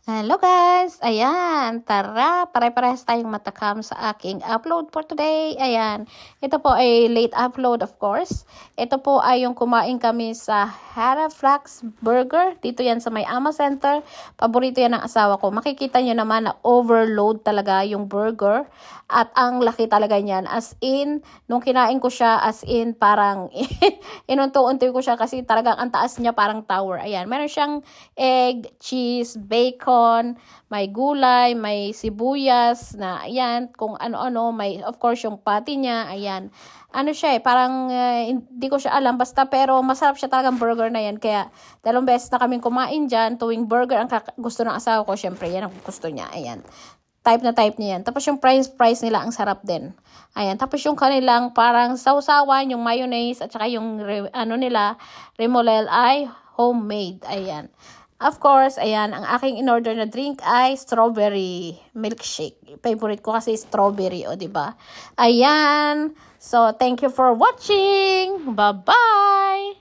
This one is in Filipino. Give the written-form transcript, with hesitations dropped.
Hello guys! Ayan, tara, pare-parehas tayong matakam sa aking upload for today. Ayan, ito po ay late upload of course. Ito po ay yung kumain kami sa Haraflax Burger. Dito yan sa may Ama Center. Paborito yan ng asawa ko. Makikita nyo naman na overload talaga yung burger. At ang laki talaga niyan. As in, nung kinain ko siya, as in parang inunto-unti ko siya kasi talagang ang taas niya parang tower. Ayan, meron siyang egg, cheese, bacon, may gulay, may sibuyas na ayan, kung ano-ano, may of course yung patty niya, ayan. Ano siya parang hindi ko siya alam basta pero masarap siya talagang burger na yan. Kaya dalawang beses na kaming kumain diyan, tuwing burger ang gusto ng asawa ko, syempre yan ang gusto niya. Ayan. Type na type niya yan. Tapos yung price nila ang sarap din. Ayan. Tapos yung kanilang parang sausawan, yung mayonnaise at saka yung nila, remolel ay homemade. Ayan. Of course, ayan, ang aking in-order na drink ay strawberry milkshake. Favorite ko kasi strawberry, o diba? Ayan. So, thank you for watching. Bye-bye!